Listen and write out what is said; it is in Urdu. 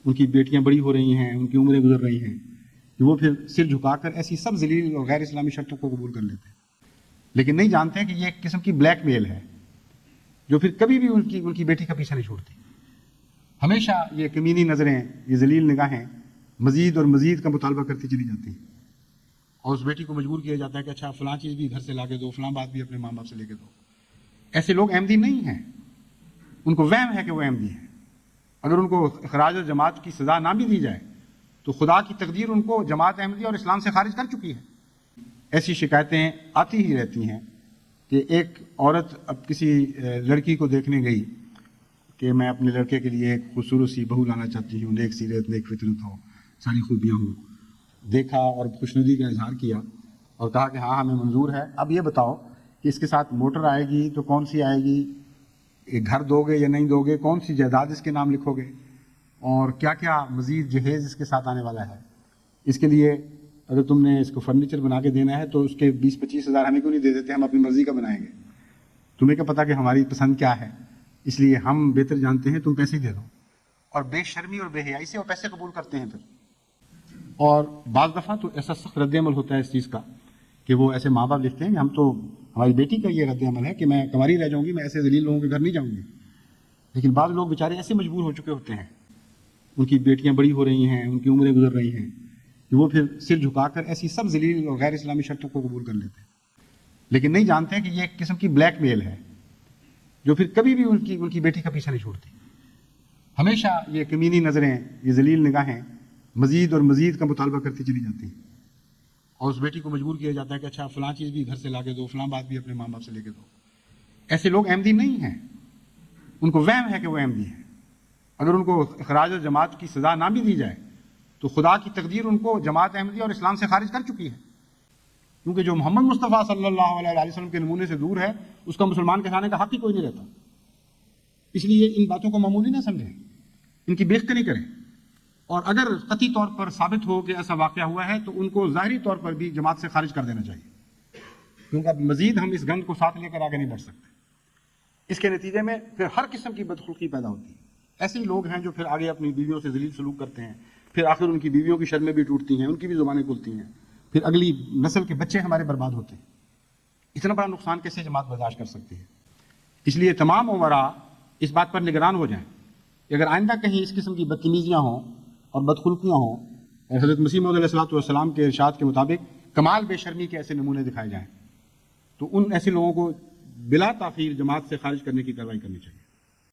ان کی بیٹیاں بڑی ہو رہی ہیں، ان کی عمریں گزر رہی ہیں، کہ وہ پھر سر جھکا کر ایسی سب ذلیل اور غیر اسلامی شرطوں کو قبول کر لیتے ہیں، لیکن نہیں جانتے کہ یہ ایک قسم کی بلیک میل ہے جو پھر کبھی بھی ان کی بیٹی کا پیچھا نہیں چھوڑتی۔ ہمیشہ یہ کمینی نظریں، یہ ذلیل نگاہیں مزید اور مزید کا مطالبہ کرتی چلی جاتی ہیں، اور اس بیٹی کو مجبور کیا جاتا ہے کہ اچھا فلاں چیز بھی گھر سے لا کے دو، فلاں بات بھی اپنے ماں باپ سے لے کے دو۔ ایسے لوگ احمدی نہیں ہیں، ان کو وہم ہے کہ وہ احمدی ہیں۔ اگر ان کو اخراج جماعت کی سزا نہ بھی دی جائے تو خدا کی تقدیر ان کو جماعت احمدی اور اسلام سے خارج کر چکی ہے۔ ایسی شکایتیں آتی ہی رہتی ہیں کہ ایک عورت اب کسی لڑکی کو دیکھنے گئی کہ میں اپنے لڑکے کے لیے ایک خوبصورت سی بہو لانا چاہتی ہوں، نیک سیرت، نیک فطرت ہو، ساری خوبیاں ہوں۔ دیکھا اور خوشنودی کا اظہار کیا اور کہا کہ ہاں ہمیں منظور ہے، اب یہ بتاؤ کہ اس کے ساتھ موٹر آئے گی تو کون سی آئے گی، گھر دو گے یا نہیں دو گے، کون سی جائیداد اس کے نام لکھو گے، اور کیا کیا مزید جہیز اس کے ساتھ آنے والا ہے۔ اس کے لیے اگر تم نے اس کو فرنیچر بنا کے دینا ہے تو اس کے 20-25 ہزار ہمیں کیوں نہیں دے دیتے، ہم اپنی مرضی کا بنائیں گے، تمہیں کیا پتا کہ ہماری پسند کیا ہے، اس لیے ہم بہتر جانتے ہیں، تم پیسے ہی دے دو۔ اور بے شرمی اور بے حیائی سے وہ پیسے قبول کرتے ہیں پھر۔ اور بعض دفعہ تو ایسا سخت رد عمل ہوتا ہے اس چیز کا کہ وہ ایسے ماں باپ لکھتے ہیں کہ ہم تو، ہماری بیٹی کا یہ رد عمل ہے کہ میں کنواری رہ جاؤں گی، میں ایسے ذلیل لوگوں کے گھر نہیں جاؤں گی۔ لیکن بعض لوگ بیچارے ایسے مجبور ہو چکے ہوتے ہیں، ان کی بیٹیاں بڑی ہو رہی ہیں، ان کی عمریں گزر رہی ہیں، کہ وہ پھر سر جھکا کر ایسی سب ذلیل اور غیر اسلامی شرطوں کو قبول کر لیتے ہیں، لیکن نہیں جانتے کہ یہ ایک قسم کی بلیک میل ہے جو پھر کبھی بھی ان کی بیٹی کا پیچھا نہیں چھوڑتی۔ ہمیشہ یہ کمینی نظریں، یہ ذلیل نگاہیں مزید اور مزید کا مطالبہ کرتی چلی جاتی ہیں، اور اس بیٹی کو مجبور کیا جاتا ہے کہ اچھا فلاں چیز بھی گھر سے لا کے دو، فلاں بات بھی اپنے ماں باپ سے لے کے دو۔ ایسے لوگ احمدی نہیں ہیں، ان کو وہم ہے کہ وہ احمدی ہیں۔ اگر ان کو اخراج جماعت کی سزا نہ بھی دی جائے تو خدا کی تقدیر ان کو جماعت احمدی اور اسلام سے خارج کر چکی ہے، کیونکہ جو محمد مصطفیٰ صلی اللہ علیہ وسلم کے نمونے سے دور ہے اس کا مسلمان کہلانے کا حق ہی کوئی نہیں رہتا۔ اس لیے ان باتوں کو معمولی نہ سمجھیں، ان کی بیخ نہیں کریں، اور اگر قطعی طور پر ثابت ہو کہ ایسا واقعہ ہوا ہے تو ان کو ظاہری طور پر بھی جماعت سے خارج کر دینا چاہیے، کیونکہ اب مزید ہم اس گند کو ساتھ لے کر آگے نہیں بڑھ سکتے۔ اس کے نتیجے میں پھر ہر قسم کی بدخلقی پیدا ہوتی ہے۔ ایسے ہی لوگ ہیں جو پھر آگے اپنی بیویوں سے ذلیل سلوک کرتے ہیں، پھر آخر ان کی بیویوں کی شرمیں بھی ٹوٹتی ہیں، ان کی بھی زبانیں کھلتی ہیں، پھر اگلی نسل کے بچے ہمارے برباد ہوتے ہیں۔ اتنا بڑا نقصان کیسے جماعت برداشت کر سکتی ہے؟ اس لیے تمام عمراء اس بات پر نگران ہو جائیں کہ اگر آئندہ کہیں اس قسم کی بدتمیزیاں ہوں اور بدخلقیاں ہوں، اور حضرت مسیح موعود علیہ السلام کے ارشاد کے مطابق کمال بے شرمی کے ایسے نمونے دکھائے جائیں، تو ان ایسے لوگوں کو بلا تاخیر جماعت سے خارج کرنے کی کارروائی کرنی چاہیے۔